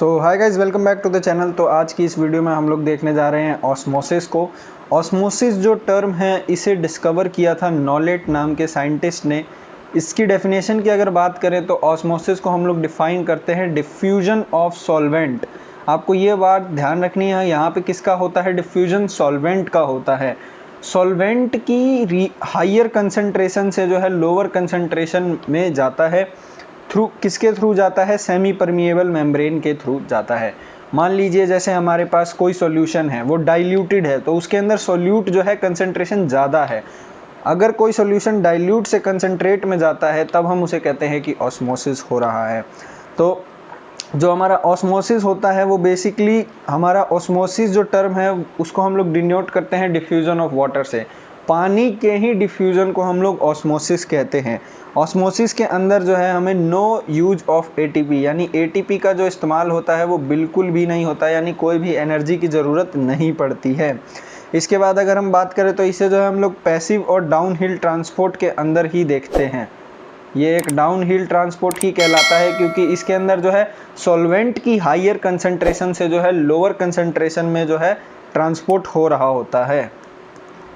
So hi guys, welcome back to the channel. तो आज की इस वीडियो में हम लोग देखने जा रहे हैं ऑस्मोसिस को। ऑस्मोसिस जो टर्म है इसे डिस्कवर किया था नॉलेट नाम के साइंटिस्ट ने। इसकी डेफिनेशन की अगर बात करें तो ऑस्मोसिस को हम लोग डिफाइन करते हैं डिफ्यूजन ऑफ सॉल्वेंट। आपको ये बात ध्यान रखनी है, यहाँ पे किसका होता है डिफ्यूजन? सॉल्वेंट का होता है। सॉल्वेंट की हाइयर कंसंट्रेशन से जो है लोअर कंसंट्रेशन में जाता है। थ्रू किसके थ्रू जाता है? सेमी परमिएबल मेम्ब्रेन के थ्रू जाता है। मान लीजिए जैसे हमारे पास कोई सॉल्यूशन है, वो डाइल्यूटेड है, तो उसके अंदर सॉल्यूट जो है कंसंट्रेशन ज़्यादा है। अगर कोई सॉल्यूशन डाइल्यूट से कंसंट्रेट में जाता है तब हम उसे कहते हैं कि ऑस्मोसिस हो रहा है। तो जो हमारा ऑस्मोसिस होता है वो बेसिकली हमारा ऑस्मोसिस जो टर्म है उसको हम लोग डिनोट करते हैं डिफ्यूजन ऑफ वाटर से। पानी के ही डिफ्यूजन को हम लोग ऑस्मोसिस कहते हैं। ऑस्मोसिस के अंदर जो है हमें नो यूज ऑफ एटीपी यानी एटीपी का जो इस्तेमाल होता है वो बिल्कुल भी नहीं होता, यानी कोई भी एनर्जी की ज़रूरत नहीं पड़ती है। इसके बाद अगर हम बात करें तो इसे जो है हम लोग पैसिव और डाउन हिल ट्रांसपोर्ट के अंदर ही देखते हैं। ये एक डाउन हिल ट्रांसपोर्ट ही कहलाता है क्योंकि इसके अंदर जो है सॉल्वेंट की हाइयर कंसंट्रेशन से जो है लोअर कंसंट्रेशन में जो है ट्रांसपोर्ट हो रहा होता है।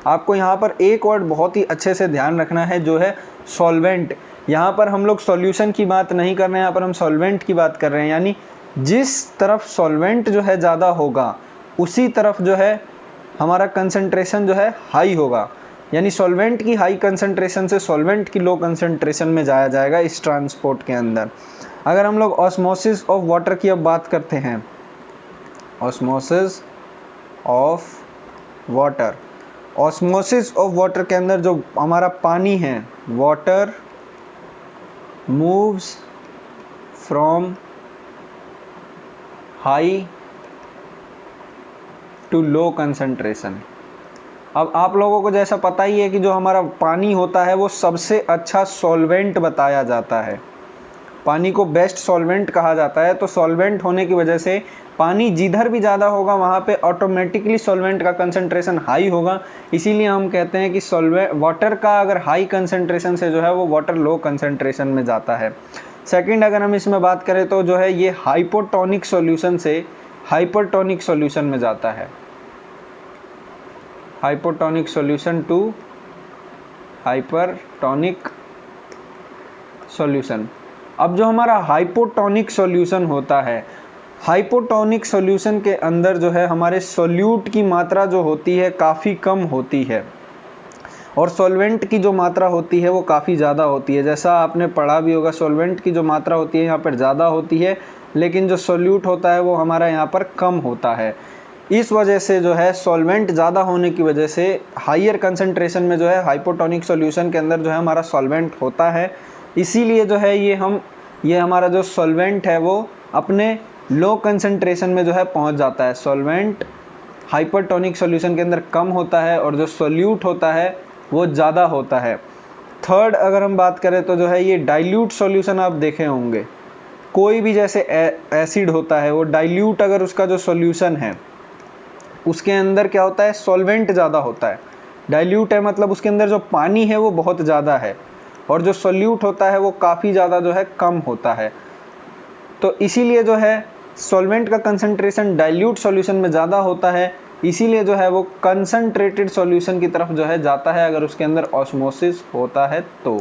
आपको यहाँ पर एक वर्ड बहुत ही अच्छे से ध्यान रखना है, जो है सॉल्वेंट। यहाँ पर हम लोग सॉल्यूशन की बात नहीं कर रहे हैं, यहाँ पर हम सॉल्वेंट की बात कर रहे हैं। यानी जिस तरफ सॉल्वेंट जो है ज़्यादा होगा उसी तरफ जो है हमारा कंसंट्रेशन जो है हाई होगा। यानी सॉल्वेंट की हाई कंसंट्रेशन से सॉल्वेंट की लो कंसंट्रेशन में जाया जाएगा इस ट्रांसपोर्ट के अंदर। अगर हम लोग ऑस्मोसिस ऑफ वाटर की अब बात करते हैं, osmosis of water, osmosis of water के अंदर जो हमारा पानी है, water moves from high to low concentration. अब आप लोगों को जैसा पता ही है कि जो हमारा पानी होता है वो सबसे अच्छा सॉल्वेंट बताया जाता है। पानी को बेस्ट सॉल्वेंट कहा जाता है। तो सॉल्वेंट होने की वजह से पानी जिधर भी ज़्यादा होगा वहाँ पे ऑटोमेटिकली सॉल्वेंट का कंसंट्रेशन हाई होगा। इसीलिए हम कहते हैं कि वाटर का अगर हाई कंसंट्रेशन से जो है वो वाटर लो कंसंट्रेशन में जाता है। सेकंड, अगर हम इसमें बात करें तो जो है ये हाइपोटोनिक सॉल्यूशन से हाइपरटोनिक सॉल्यूशन में जाता है। Hypotonic solution to hypertonic solution. अब जो हमारा हाइपोटोनिक सॉल्यूशन होता है, हाइपोटोनिक सॉल्यूशन के अंदर जो है हमारे सॉल्यूट की मात्रा जो होती है काफ़ी कम होती है और सॉल्वेंट की जो मात्रा होती है वो काफ़ी ज़्यादा होती है। जैसा आपने पढ़ा भी होगा, सॉल्वेंट की जो मात्रा होती है यहाँ पर ज़्यादा होती है, लेकिन जो सॉल्यूट होता है वो हमारा यहाँ पर कम होता है। इस वजह से जो है सॉल्वेंट ज़्यादा होने की वजह से हाइयर कंसंट्रेशन में जो है हाइपोटोनिक सॉल्यूशन के अंदर जो है हमारा सॉल्वेंट होता है। इसीलिए जो है ये हमारा जो सॉल्वेंट है वो अपने लो कंसंट्रेशन में जो है पहुंच जाता है। सॉल्वेंट हाइपरटोनिक सॉल्यूशन के अंदर कम होता है और जो सॉल्यूट होता है वो ज़्यादा होता है। थर्ड, अगर हम बात करें तो जो है ये डाइल्यूट सॉल्यूशन आप देखे होंगे, कोई भी जैसे एसिड होता है वो डाइल्यूट अगर उसका जो सॉल्यूशन है उसके अंदर क्या होता है, सॉल्वेंट ज़्यादा होता है। डाइल्यूट है मतलब उसके अंदर जो पानी है वो बहुत ज़्यादा है और जो सॉल्यूट होता है वो काफ़ी ज़्यादा जो है कम होता है। तो इसीलिए जो है सॉल्वेंट का कंसंट्रेशन डाइल्यूट सॉल्यूशन में ज़्यादा होता है, इसीलिए जो है वो कंसंट्रेटेड सॉल्यूशन की तरफ जो है जाता है अगर उसके अंदर ऑस्मोसिस होता है तो।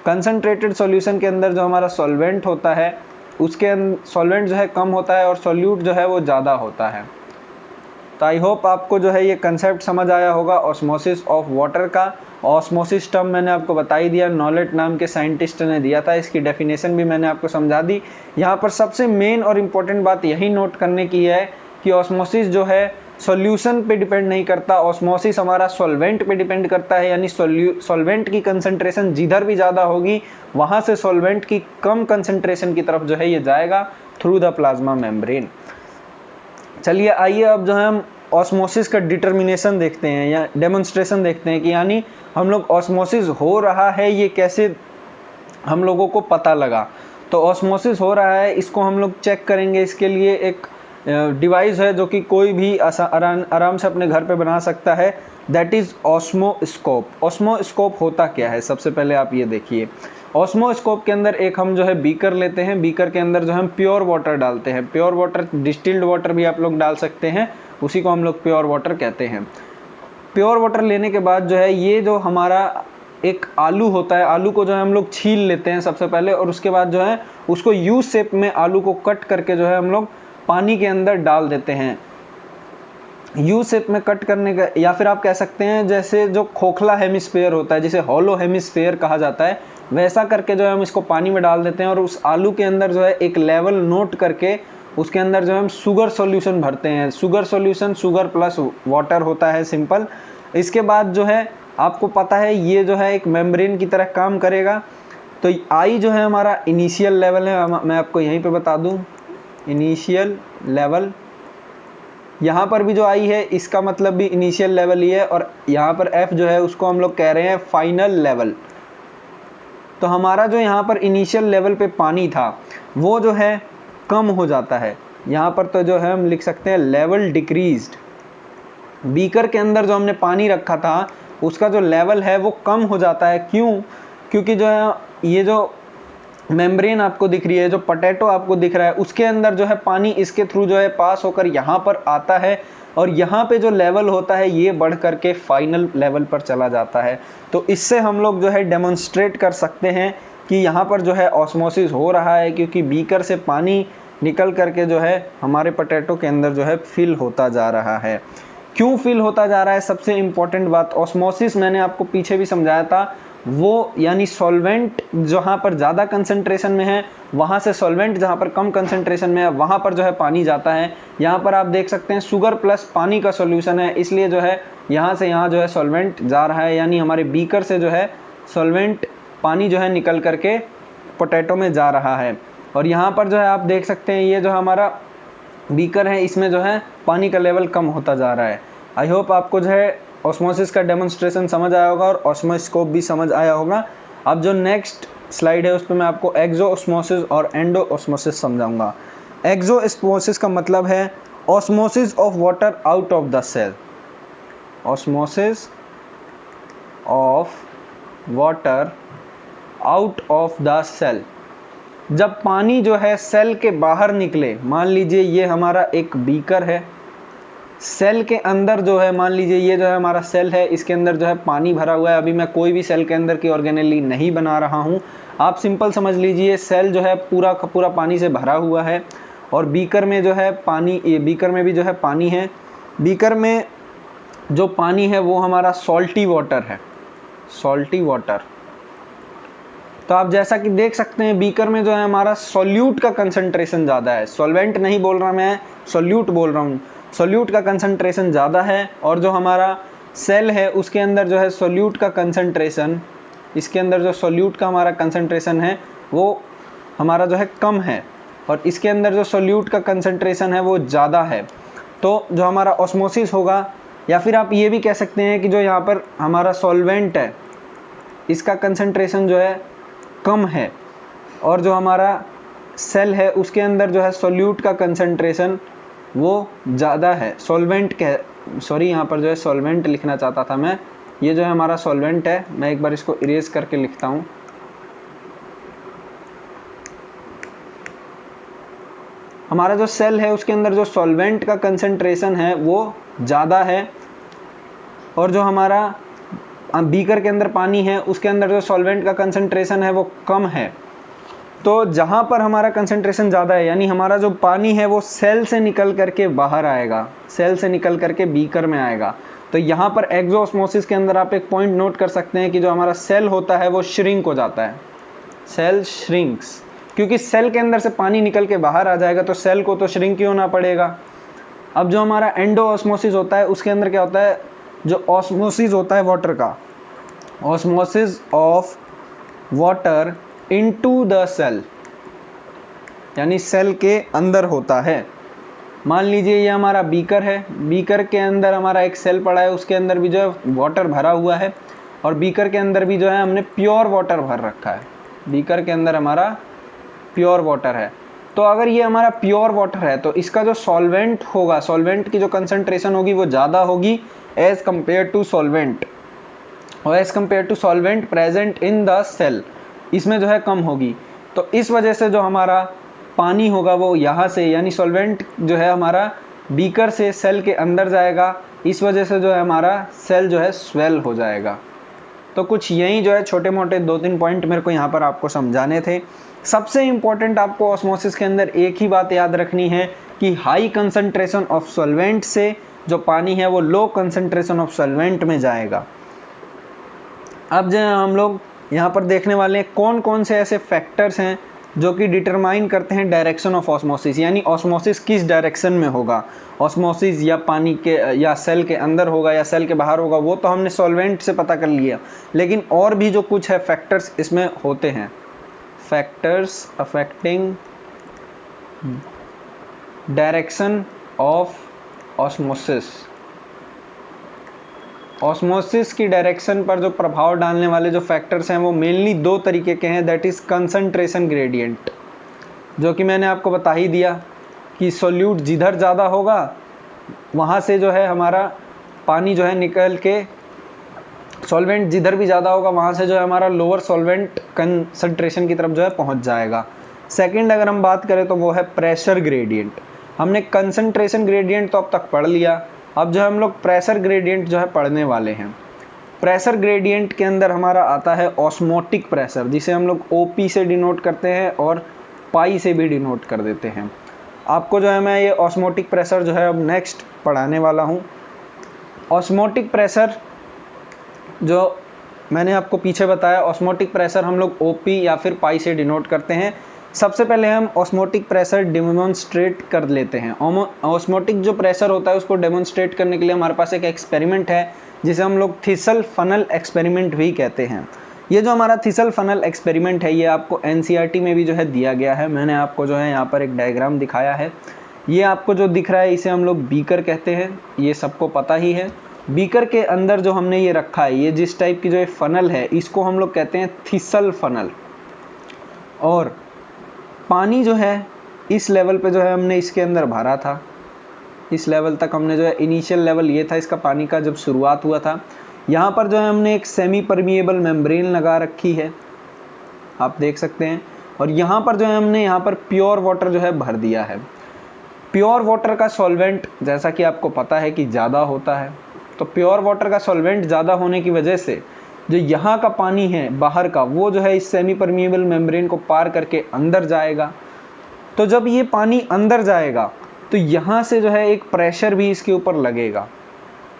कंसंट्रेटेड सॉल्यूशन के अंदर जो हमारा सॉल्वेंट होता है उसके सॉल्वेंट जो है कम होता है और सॉल्यूट जो है वो ज़्यादा होता है। तो आई होप आपको जो है ये कंसेप्ट समझ आया होगा ऑस्मोसिस ऑफ वाटर का। ऑस्मोसिस टर्म मैंने आपको बता ही दिया, नॉलेट नाम के साइंटिस्ट ने दिया था, इसकी डेफिनेशन भी मैंने आपको समझा दी। यहाँ पर सबसे मेन और इम्पोर्टेंट बात यही नोट करने की है कि ऑस्मोसिस जो है सॉल्यूशन पे डिपेंड नहीं करता, ऑस्मोसिस हमारा सॉल्वेंट पे डिपेंड करता है। यानी सॉल्वेंट की कंसंट्रेशन जिधर भी ज़्यादा होगी वहाँ से सॉल्वेंट की कम कंसंट्रेशन की तरफ जो है ये जाएगा थ्रू द प्लाज्मा मेम्ब्रेन। चलिए आइए अब जो है हम ऑस्मोसिस का डिटर्मिनेशन देखते हैं या डेमोन्स्ट्रेशन देखते हैं कि यानी हम लोग ऑस्मोसिस हो रहा है ये कैसे हम लोगों को पता लगा। तो ऑस्मोसिस हो रहा है इसको हम लोग चेक करेंगे। इसके लिए एक डिवाइस है जो कि कोई भी आराम से अपने घर पे बना सकता है, दैट इज़ ऑस्मोस्कोप। ऑस्मोस्कोप होता क्या है, सबसे पहले आप ये देखिए। ऑस्मोस्कोप के अंदर एक हम जो है बीकर लेते हैं, बीकर के अंदर जो हम प्योर वाटर डालते हैं, प्योर वाटर, डिस्टिल्ड वाटर भी आप लोग डाल सकते हैं, उसी को हम लोग प्योर वाटर कहते हैं। प्योर वाटर लेने के बाद जो है ये जो हमारा एक आलू होता है, आलू को जो है हम लोग छील लेते हैं सबसे पहले, और उसके बाद जो है उसको यू शेप में आलू को कट करके जो है हम लोग पानी के अंदर डाल देते हैं। यू शेप में कट करने का, या फिर आप कह सकते हैं जैसे जो खोखला हेमिस्फेयर होता है, जिसे हॉलो हेमिस्फेयर कहा जाता है, वैसा करके जो है हम इसको पानी में डाल देते हैं, और उस आलू के अंदर जो है एक लेवल नोट करके उसके अंदर जो है हम शुगर सॉल्यूशन भरते हैं। Sugar solution sugar plus water होता है, सिंपल। इसके बाद जो है आपको पता है ये जो है एक मेम्ब्रेन की तरह काम करेगा। तो आई जो है हमारा इनिशियल लेवल है, मैं आपको यहीं पे बता दूं, इनिशियल लेवल। यहाँ पर भी जो आई है इसका मतलब भी इनिशियल लेवल ही है, और यहाँ पर एफ जो है उसको हम लोग कह रहे हैं फाइनल लेवल। तो हमारा जो यहाँ पर इनिशियल लेवल पे पानी था वो जो है कम हो जाता है। यहाँ पर तो जो है हम लिख सकते हैं लेवल डिक्रीज्ड। बीकर के अंदर जो हमने पानी रखा था उसका जो लेवल है वो कम हो जाता है। क्यों? क्योंकि जो है ये जो मेम्ब्रेन आपको दिख रही है, जो पोटैटो आपको दिख रहा है, उसके अंदर जो है पानी इसके थ्रू जो है पास होकर यहाँ पर आता है, और यहाँ पे जो लेवल होता है ये बढ़ करके फाइनल लेवल पर चला जाता है। तो इससे हम लोग जो है डेमोन्स्ट्रेट कर सकते हैं कि यहाँ पर जो है ऑस्मोसिस हो रहा है, क्योंकि बीकर से पानी निकल करके जो है हमारे पोटैटो के अंदर जो है फिल होता जा रहा है। क्यों फिल होता जा रहा है? सबसे इंपॉर्टेंट बात, ऑस्मोसिस मैंने आपको पीछे भी समझाया था, वो यानी सॉल्वेंट जहाँ पर ज़्यादा कंसंट्रेशन में है वहाँ से सॉल्वेंट जहाँ पर कम कंसंट्रेशन में है वहाँ पर जो है पानी जाता है। यहाँ पर आप देख सकते हैं शुगर प्लस पानी का सॉल्यूशन है, इसलिए जो है यहाँ से यहाँ जो है सॉल्वेंट जा रहा है, यानी हमारे बीकर से जो है सॉल्वेंट पानी जो है निकल करके पोटैटो में जा रहा है। और यहाँ पर जो है आप देख सकते हैं ये जो हमारा बीकर है इसमें जो है पानी का लेवल कम होता जा रहा है। आई होप आपको जो है ऑस्मोसिस का डेमोन्स्ट्रेशन समझ आया होगा और ऑस्मोस्कोप भी समझ आया होगा। अब जो नेक्स्ट स्लाइड है उस पर मैं आपको एक्सोऑस्मोसिस और एंडोऑस्मोसिस समझाऊंगा। एक्सोऑस्मोसिस का मतलब है osmosis of water out of the cell. Osmosis of water out of the cell, जब पानी जो है सेल के बाहर निकले। मान लीजिए ये हमारा एक बीकर है, सेल के अंदर जो है मान लीजिए ये जो है हमारा सेल है, इसके अंदर जो है पानी भरा हुआ है। अभी मैं कोई भी सेल के अंदर की ऑर्गेनेली नहीं बना रहा हूँ, आप सिंपल समझ लीजिए सेल जो है पूरा का पूरा पानी से भरा हुआ है, और बीकर में जो है पानी, ये बीकर में भी जो है पानी है। बीकर में जो पानी है वो हमारा सॉल्टी वाटर है, सॉल्टी वाटर। तो आप जैसा कि देख सकते हैं बीकर में जो है हमारा सॉल्यूट का कंसंट्रेशन ज़्यादा है, सॉल्वेंट नहीं बोल रहा मैं, सॉल्यूट बोल रहा हूँ। सॉल्यूट का कंसंट्रेशन ज़्यादा है, और जो हमारा सेल है उसके अंदर जो है सॉल्यूट का कंसंट्रेशन, इसके अंदर जो सॉल्यूट का हमारा कंसंट्रेशन है वो हमारा जो है कम है, और इसके अंदर जो सॉल्यूट का कंसंट्रेशन है वो ज़्यादा है। तो जो हमारा ऑस्मोसिस होगा, या फिर आप ये भी कह सकते हैं कि जो यहाँ पर हमारा सॉल्वेंट है इसका कंसंट्रेशन जो है कम है, और जो हमारा सेल है उसके अंदर जो है सॉल्यूट का कंसंट्रेशन वो ज़्यादा है। सॉल्वेंट सॉरी यहाँ पर जो है सॉल्वेंट लिखना चाहता था मैं, ये जो है हमारा सॉल्वेंट है। मैं एक बार इसको इरेज करके लिखता हूँ। हमारा जो सेल है उसके अंदर जो सॉल्वेंट का कंसंट्रेशन है वो ज़्यादा है, और जो हमारा बीकर के अंदर पानी है उसके अंदर जो सॉल्वेंट का कंसंट्रेशन है वो कम है। तो जहाँ पर हमारा कंसंट्रेशन ज़्यादा है, यानी हमारा जो पानी है वो सेल से निकल करके बाहर आएगा, सेल से निकल करके बीकर में आएगा। तो यहाँ पर एक्सोऑस्मोसिस के अंदर आप एक पॉइंट नोट कर सकते हैं कि जो हमारा सेल होता है वो श्रिंक हो जाता है, सेल श्रिंक्स, क्योंकि सेल के अंदर से पानी निकल के बाहर आ जाएगा तो सेल को तो श्रिंक ही होना पड़ेगा। अब जो हमारा एंडोऑस्मोसिस होता है उसके अंदर क्या होता है, जो ऑस्मोसिस होता है वाटर का, osmosis of water into the cell, यानी सेल के अंदर होता है। मान लीजिए ये हमारा बीकर है, बीकर के अंदर हमारा एक सेल पड़ा है, उसके अंदर भी जो है वाटर भरा हुआ है, और बीकर के अंदर भी जो है हमने प्योर वाटर भर रखा है। बीकर के अंदर हमारा प्योर वाटर है। तो अगर ये हमारा प्योर वाटर है तो इसका जो सॉल्वेंट होगा, सॉल्वेंट की जो कंसंट्रेशन होगी वो ज़्यादा होगी एज कंपेयर टू सॉल्वेंट, और as compare to solvent present in the cell, इसमें जो है कम होगी। तो इस वजह से जो हमारा पानी होगा वो यहाँ से, यानी सॉल्वेंट जो है हमारा बीकर से सेल के अंदर जाएगा, इस वजह से जो है हमारा सेल जो है स्वेल हो जाएगा। तो कुछ यही जो है छोटे मोटे 2-3 पॉइंट मेरे को यहाँ पर आपको समझाने थे। सबसे इंपॉर्टेंट आपको ऑस्मोसिस के अंदर एक ही बात याद रखनी है कि हाई कंसंट्रेशन ऑफ सॉल्वेंट से जो पानी है वो लो कंसंट्रेशन ऑफ सॉल्वेंट में जाएगा। अब जो हम लोग यहाँ पर देखने वाले हैं कौन कौन से ऐसे फैक्टर्स हैं जो कि डिटरमाइन करते हैं डायरेक्शन ऑफ ऑस्मोसिस, यानी ऑस्मोसिस किस डायरेक्शन में होगा। ऑस्मोसिस या पानी के या सेल के अंदर होगा या सेल के बाहर होगा, वो तो हमने सॉल्वेंट से पता कर लिया, लेकिन और भी जो कुछ है फैक्टर्स इसमें होते हैं। Factors affecting direction of osmosis, osmosis की डायरेक्शन पर जो प्रभाव डालने वाले जो फैक्टर्स हैं वो मेनली 2 तरीके के हैं, दैट इज़ कंसंट्रेशन ग्रेडियंट, जो कि मैंने आपको बता ही दिया कि सोल्यूट जिधर ज़्यादा होगा वहाँ से जो है हमारा पानी जो है निकल के, सॉल्वेंट जिधर भी ज़्यादा होगा वहाँ से जो है हमारा लोअर सॉल्वेंट कंसंट्रेशन की तरफ जो है पहुँच जाएगा। सेकंड अगर हम बात करें तो वो है प्रेशर ग्रेडियंट। हमने कंसंट्रेशन ग्रेडियंट तो अब तक पढ़ लिया, अब जो हम लोग प्रेशर ग्रेडियंट जो है पढ़ने वाले हैं। प्रेशर ग्रेडियंट के अंदर हमारा आता है ऑस्मोटिक प्रेशर, जिसे हम लोग ओपी से डिनोट करते हैं और पाई से भी डिनोट कर देते हैं। आपको जो है मैं ये ऑस्मोटिक प्रेशर जो है अब नेक्स्ट पढ़ाने वाला हूँ। ऑस्मोटिक प्रेशर जो मैंने आपको पीछे बताया, ऑस्मोटिक प्रेशर हम लोग ओपी या फिर पाई से डिनोट करते हैं। सबसे पहले हम ऑस्मोटिक प्रेशर डेमोन्स्ट्रेट कर लेते हैं। ऑस्मोटिक जो प्रेशर होता है उसको डेमोन्स्ट्रेट करने के लिए हमारे पास एक एक्सपेरिमेंट है जिसे हम लोग थिसल फनल एक्सपेरिमेंट भी कहते हैं। ये जो हमारा थिसल फनल एक्सपेरिमेंट है ये आपको एनसीईआरटी में भी जो है दिया गया है। मैंने आपको जो है यहाँ पर एक डायग्राम दिखाया है। ये आपको जो दिख रहा है इसे हम लोग बीकर कहते हैं, ये सबको पता ही है। बीकर के अंदर जो हमने ये रखा है, ये जिस टाइप की जो फनल है इसको हम लोग कहते हैं थिसल फनल। और पानी जो है इस लेवल पे जो है हमने इसके अंदर भरा था, इस लेवल तक हमने जो है इनिशियल लेवल ये था इसका पानी का जब शुरुआत हुआ था। यहाँ पर जो है हमने एक सेमी परमिएबल मेम्ब्रेन लगा रखी है, आप देख सकते हैं। और यहाँ पर जो है हमने यहाँ पर प्योर वाटर जो है भर दिया है। प्योर वाटर का सॉल्वेंट जैसा कि आपको पता है कि ज़्यादा होता है, तो प्योर वाटर का सॉल्वेंट ज़्यादा होने की वजह से जो यहाँ का पानी है बाहर का वो जो है इस सेमी परमिएबल मेम्ब्रेन को पार करके अंदर जाएगा। तो जब ये पानी अंदर जाएगा तो यहाँ से जो है एक प्रेशर भी इसके ऊपर लगेगा।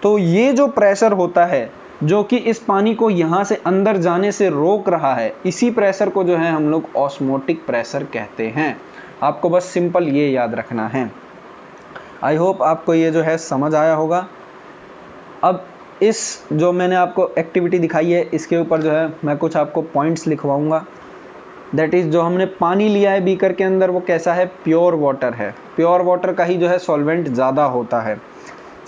तो ये जो प्रेशर होता है जो कि इस पानी को यहाँ से अंदर जाने से रोक रहा है, इसी प्रेशर को जो है हम लोग ऑस्मोटिक प्रेशर कहते हैं। आपको बस सिंपल ये याद रखना है। आई होप आपको ये जो है समझ आया होगा। अब इस जो मैंने आपको एक्टिविटी दिखाई है इसके ऊपर जो है मैं कुछ आपको पॉइंट्स लिखवाऊंगा। दैट इज़ जो हमने पानी लिया है बीकर के अंदर वो कैसा है, प्योर वाटर है। प्योर वाटर का ही जो है सॉल्वेंट ज़्यादा होता है।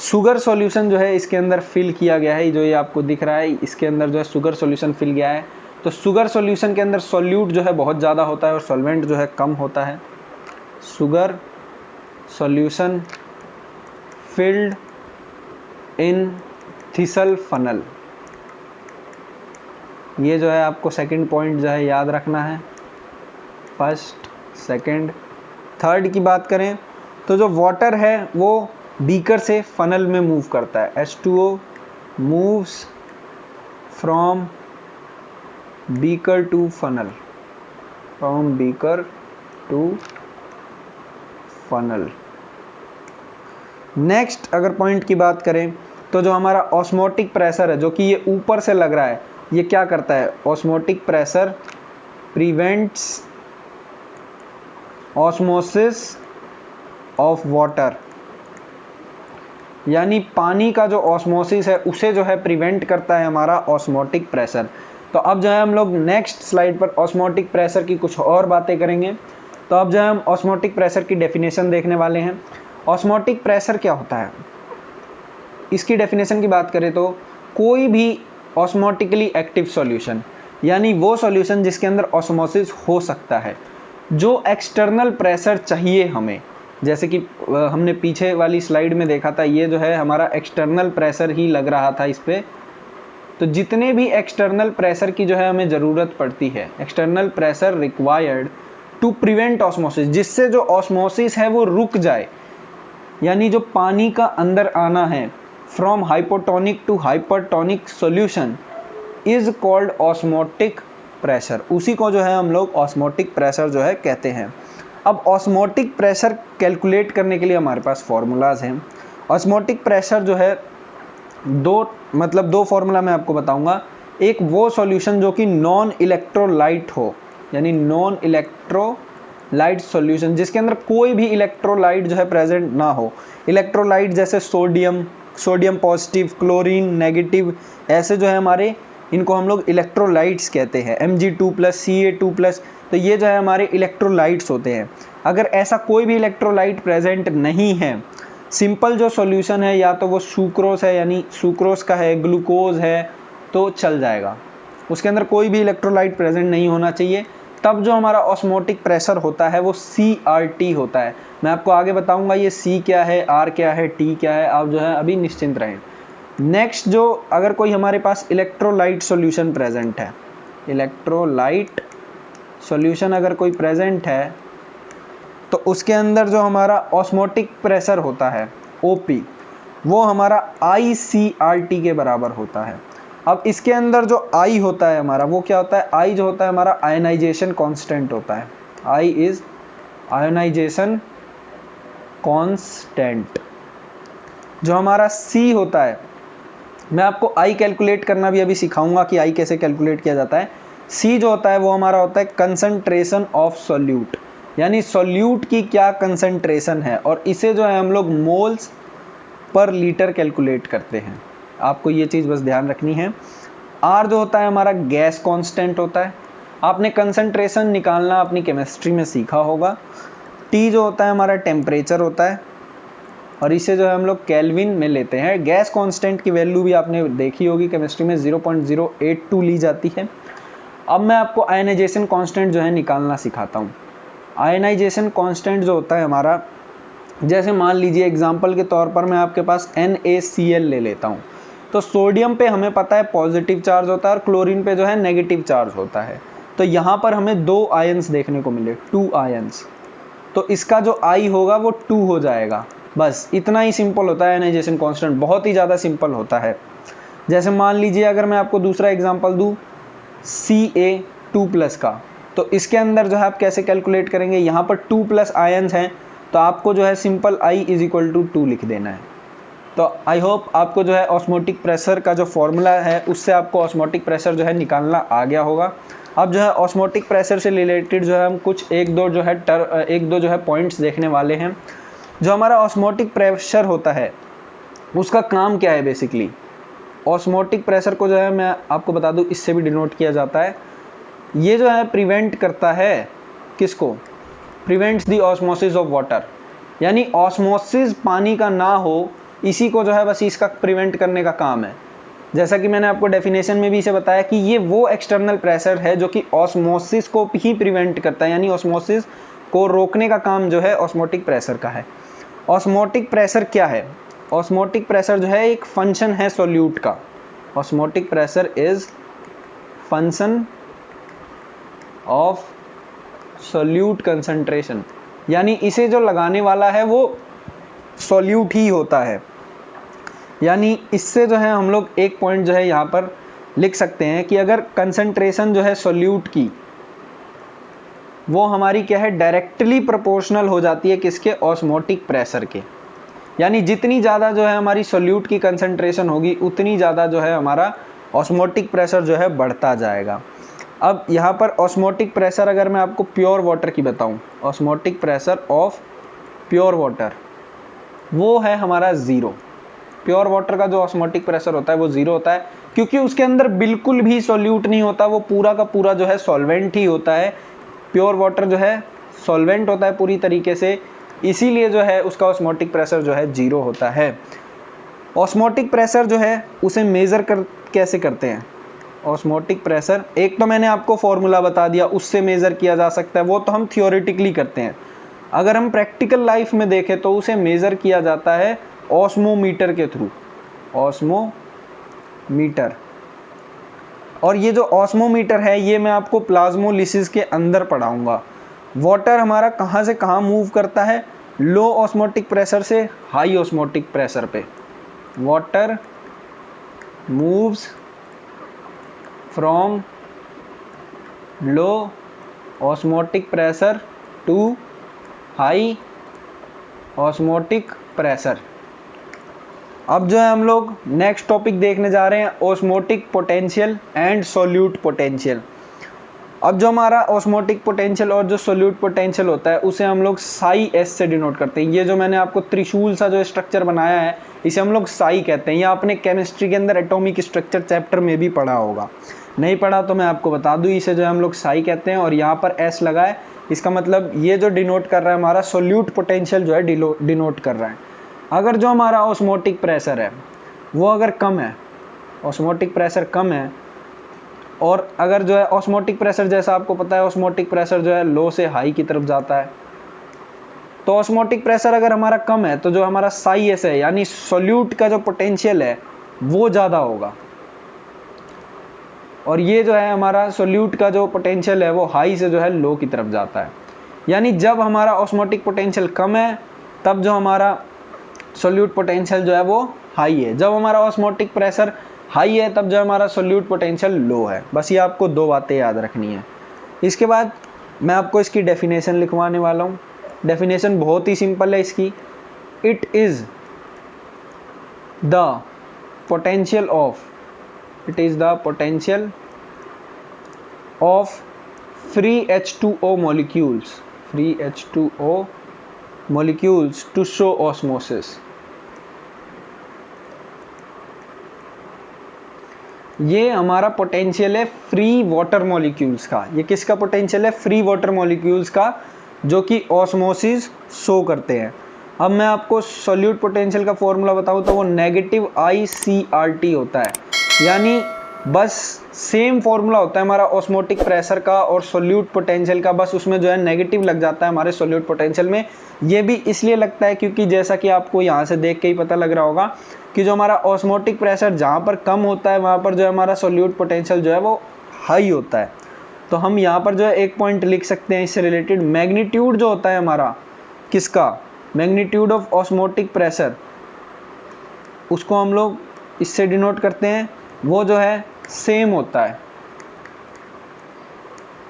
शुगर सॉल्यूशन जो है इसके अंदर फिल किया गया है, जो ये आपको दिख रहा है इसके अंदर जो है शुगर सॉल्यूशन फिल गया है। तो शुगर सॉल्यूशन के अंदर सॉल्यूट जो है बहुत ज़्यादा होता है और सॉल्वेंट जो है कम होता है। Sugar solution filled in thistle funnel, ये जो है आपको सेकंड पॉइंट जो है याद रखना है। फर्स्ट, सेकंड, थर्ड की बात करें तो जो वाटर है वो बीकर से फनल में मूव करता है। H2O moves from beaker to funnel, from beaker to funnel. Next अगर पॉइंट की बात करें तो जो हमारा ऑस्मोटिक प्रेशर है जो कि ये ऊपर से लग रहा है, ये क्या करता है, osmotic pressure prevents osmosis of water, यानी पानी का जो ऑस्मोसिस है उसे जो है प्रिवेंट करता है हमारा ऑस्मोटिक प्रेशर। तो अब जो है हम लोग नेक्स्ट स्लाइड पर ऑस्मोटिक प्रेशर की कुछ और बातें करेंगे। तो अब जो है हम ऑस्मोटिक प्रेशर की डेफिनेशन देखने वाले हैं। ऑस्मोटिक प्रेशर क्या होता है, इसकी डेफिनेशन की बात करें तो कोई भी ऑस्मोटिकली एक्टिव सॉल्यूशन, यानी वो सॉल्यूशन जिसके अंदर ऑस्मोसिस हो सकता है, जो एक्सटर्नल प्रेशर चाहिए हमें, जैसे कि हमने पीछे वाली स्लाइड में देखा था, ये जो है हमारा एक्सटर्नल प्रेशर ही लग रहा था इस पे। तो जितने भी एक्सटर्नल प्रेशर की जो है हमें ज़रूरत पड़ती है, external pressure required to prevent osmosis, जिससे जो ऑस्मोसिस है वो रुक जाए, यानी जो पानी का अंदर आना है from hypotonic to hypertonic solution is called osmotic pressure. उसी को जो है हम लोग ऑस्मोटिक प्रेशर जो है कहते हैं। अब ऑस्मोटिक प्रेशर कैलकुलेट करने के लिए हमारे पास फॉर्मूलाज हैं। ऑस्मोटिक प्रेशर जो है दो फॉर्मूला मैं आपको बताऊंगा। एक वो सॉल्यूशन जो कि नॉन इलेक्ट्रोलाइट हो, यानी नॉन इलेक्ट्रोलाइट सॉल्यूशन जिसके अंदर कोई भी इलेक्ट्रोलाइट जो है प्रेजेंट ना हो। इलेक्ट्रोलाइट जैसे सोडियम पॉजिटिव, क्लोरीन नेगेटिव, ऐसे जो है हमारे, इनको हम लोग इलेक्ट्रोलाइट्स कहते हैं। Mg2+, Ca2+, तो ये जो है हमारे इलेक्ट्रोलाइट्स होते हैं। अगर ऐसा कोई भी इलेक्ट्रोलाइट प्रेजेंट नहीं है, सिंपल जो सॉल्यूशन है या तो वो सुक्रोज है, यानी सुक्रोज का है, ग्लूकोज है, तो चल जाएगा, उसके अंदर कोई भी इलेक्ट्रोलाइट प्रेजेंट नहीं होना चाहिए। तब जो हमारा ऑस्मोटिक प्रेशर होता है वो CRT होता है। मैं आपको आगे बताऊंगा ये C क्या है, R क्या है, T क्या है, आप जो है अभी निश्चिंत रहें। नेक्स्ट, जो अगर कोई हमारे पास इलेक्ट्रोलाइट सॉल्यूशन प्रेजेंट है, इलेक्ट्रोलाइट सॉल्यूशन अगर कोई प्रेजेंट है, तो उसके अंदर जो हमारा ऑस्मोटिक प्रेशर होता है OP, वो हमारा ICRT के बराबर होता है। अब इसके अंदर जो I होता है हमारा, वो क्या होता है, I जो होता है हमारा आयनाइजेशन कांस्टेंट होता है। I is ionization constant. जो हमारा C होता है, मैं आपको I कैलकुलेट करना भी अभी सिखाऊंगा कि I कैसे कैलकुलेट किया जाता है। C जो होता है वो हमारा होता है कंसंट्रेशन ऑफ सॉल्यूट, यानी सॉल्यूट की क्या कंसंट्रेशन है, और इसे जो है हम लोग मोल्स पर लीटर कैलकुलेट करते हैं। आपको ये चीज़ बस ध्यान रखनी है। R जो होता है हमारा गैस कांस्टेंट होता है, आपने कंसंट्रेशन निकालना अपनी केमिस्ट्री में सीखा होगा। T जो होता है हमारा टेम्परेचर होता है, और इसे जो है हम लोग केल्विन में लेते हैं। गैस कांस्टेंट की वैल्यू भी आपने देखी होगी केमिस्ट्री में, 0.082 ली जाती है। अब मैं आपको आयनाइजेशन कांस्टेंट जो है निकालना सिखाता हूँ। आयनाइजेशन कांस्टेंट जो होता है हमारा, जैसे मान लीजिए एग्जांपल के तौर पर मैं आपके पास NaCl ले लेता हूँ, तो सोडियम पे हमें पता है पॉजिटिव चार्ज होता है और क्लोरीन पे जो है नेगेटिव चार्ज होता है। तो यहाँ पर हमें 2 आयंस देखने को मिले, 2 आयंस, तो इसका जो I होगा वो 2 हो जाएगा। बस इतना ही सिंपल होता है आयनाइजेशन कांस्टेंट, बहुत ही ज़्यादा सिंपल होता है। जैसे मान लीजिए अगर मैं आपको दूसरा एग्जांपल दूँ Ca2+ का, तो इसके अंदर जो है आप कैसे कैलकुलेट करेंगे, यहाँ पर 2+ आयंस हैं, तो आपको जो है सिंपल I = 2 लिख देना है। तो आई होप आपको जो है ऑस्मोटिक प्रेशर का जो फॉर्मूला है उससे आपको ऑस्मोटिक प्रेशर जो है निकालना आ गया होगा। अब जो है ऑस्मोटिक प्रेशर से रिलेटेड जो है हम कुछ एक दो जो है पॉइंट्स देखने वाले हैं। जो हमारा ऑस्मोटिक प्रेशर होता है उसका काम क्या है बेसिकली। ऑस्मोटिक प्रेशर को जो है मैं आपको बता दूं, इससे भी डिनोट किया जाता है। ये जो है प्रिवेंट करता है किसको, prevents the osmosis of water, यानी ऑस्मोसिस पानी का ना हो, इसी को जो है बस इसका प्रिवेंट करने का काम है। जैसा कि मैंने आपको डेफिनेशन में भी इसे बताया कि ये वो एक्सटर्नल प्रेशर है जो कि ऑस्मोसिस को ही प्रिवेंट करता है, यानी ऑस्मोसिस को रोकने का काम जो है ऑस्मोटिक प्रेशर का है। ऑस्मोटिक प्रेशर क्या है, ऑस्मोटिक प्रेशर जो है एक फंक्शन है सॉल्यूट का। Osmotic pressure is function of solute concentration, यानी इसे जो लगाने वाला है वो सॉल्यूट ही होता है। यानी इससे जो है हम लोग एक पॉइंट जो है यहाँ पर लिख सकते हैं कि अगर कंसंट्रेशन जो है सॉल्यूट की, वो हमारी क्या है, डायरेक्टली प्रोपोर्शनल हो जाती है किसके, ऑस्मोटिक प्रेशर के। यानी जितनी ज़्यादा जो है हमारी सॉल्यूट की कंसंट्रेशन होगी उतनी ज़्यादा जो है हमारा ऑस्मोटिक प्रेशर जो है बढ़ता जाएगा। अब यहाँ पर ऑस्मोटिक प्रेशर अगर मैं आपको प्योर वाटर की बताऊँ, osmotic pressure of pure water वो है हमारा 0। प्योर वाटर का जो ऑस्मोटिक प्रेशर होता है वो 0 होता है, क्योंकि उसके अंदर बिल्कुल भी सॉल्यूट नहीं होता, वो पूरा का पूरा जो है सॉल्वेंट ही होता है। प्योर वाटर जो है सॉल्वेंट होता है पूरी तरीके से, इसीलिए जो है उसका ऑस्मोटिक प्रेशर जो है 0 होता है। ऑस्मोटिक प्रेशर जो है उसे मेज़र कैसे करते हैं, ऑस्मोटिक प्रेशर, एक तो मैंने आपको फॉर्मूला बता दिया, उससे मेजर किया जा सकता है, वो तो हम थियोरेटिकली करते हैं। अगर हम प्रैक्टिकल लाइफ में देखें तो उसे मेजर किया जाता है ऑस्मोमीटर के थ्रू, ऑस्मोमीटर। और ये जो ऑस्मोमीटर है ये मैं आपको प्लाज्मोलिसिस के अंदर पढ़ाऊंगा। वाटर हमारा कहाँ से कहाँ मूव करता है, लो ऑस्मोटिक प्रेशर से हाई ऑस्मोटिक प्रेशर पे। Water moves from low osmotic pressure to high osmotic pressure. अब जो है हम लोग नेक्स्ट टॉपिक देखने जा रहे हैं, osmotic potential and solute potential. अब जो हमारा ऑस्मोटिक पोटेंशियल और जो सोल्यूट पोटेंशियल होता है उसे हम लोग साई एस से डिनोट करते हैं। ये जो मैंने आपको त्रिशूल सा जो स्ट्रक्चर बनाया है इसे हम लोग साई कहते हैं। ये आपने केमिस्ट्री के अंदर एटॉमिक स्ट्रक्चर चैप्टर में भी पढ़ा होगा, नहीं पढ़ा तो मैं आपको बता दूं, इसे जो है हम लोग साई कहते हैं। और यहाँ पर एस लगा है, इसका मतलब ये जो डिनोट कर रहा है हमारा सोल्यूट पोटेंशियल जो है डिनोट कर रहा है। अगर जो हमारा ऑस्मोटिक प्रेशर है वो अगर कम है, ऑस्मोटिक प्रेशर कम है, और अगर जो है ऑस्मोटिक प्रेशर जैसा आपको पता है ऑस्मोटिक प्रेशर जो है लो से हाई की तरफ जाता है, तो ऑस्मोटिक प्रेशर अगर हमारा कम है तो जो हमारा साई एस है यानी सोल्यूट का जो पोटेंशियल है वो ज़्यादा होगा। और ये जो है हमारा सोल्यूट का जो पोटेंशियल है वो हाई से जो है लो की तरफ जाता है। यानी जब हमारा ऑस्मोटिक पोटेंशियल कम है तब जो हमारा सोल्यूट पोटेंशियल जो है वो हाई है, जब हमारा ऑस्मोटिक प्रेशर हाई है तब जो हमारा सोल्यूट पोटेंशियल लो है। बस ये आपको दो बातें याद रखनी है। इसके बाद मैं आपको इसकी डेफिनेशन लिखवाने वाला हूँ। डेफिनेशन बहुत ही सिंपल है इसकी, it is the potential of, it is the potential of free H2O molecules, free H2O molecules to show osmosis। ये हमारा पोटेंशियल है फ्री वाटर मॉलिक्यूल्स का। ये किसका पोटेंशियल है, फ्री वाटर मॉलिक्यूल्स का, जो कि ऑस्मोसिस शो करते हैं। अब मैं आपको सोल्यूट पोटेंशियल का फॉर्मूला बताऊं तो वो नेगेटिव ICRT होता है। यानी बस सेम फॉर्मूला होता है हमारा ऑस्मोटिक प्रेशर का और सोल्यूट पोटेंशियल का, बस उसमें जो है नेगेटिव लग जाता है हमारे सोल्यूट पोटेंशियल में। ये भी इसलिए लगता है क्योंकि जैसा कि आपको यहाँ से देख के ही पता लग रहा होगा कि जो हमारा ऑस्मोटिक प्रेशर जहाँ पर कम होता है वहाँ पर जो है हमारा सोल्यूट पोटेंशियल जो है वो हाई होता है। तो हम यहाँ पर जो है एक पॉइंट लिख सकते हैं इससे रिलेटेड, मैग्नीट्यूड जो होता है हमारा किसका, मैग्नीट्यूड ऑफ ऑस्मोटिक प्रेशर, उसको हम लोग इससे डिनोट करते हैं, वो जो है सेम होता है।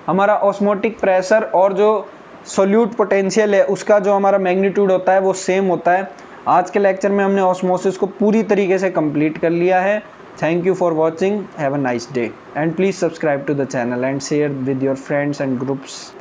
हमारा ऑस्मोटिक प्रेशर और जो सोल्यूट पोटेंशियल है उसका जो हमारा मैग्नीट्यूड होता है वो सेम होता है। आज के लेक्चर में हमने ऑस्मोसिस को पूरी तरीके से कंप्लीट कर लिया है। Thank you for watching, have a nice day and please subscribe to the channel and share with your friends and groups.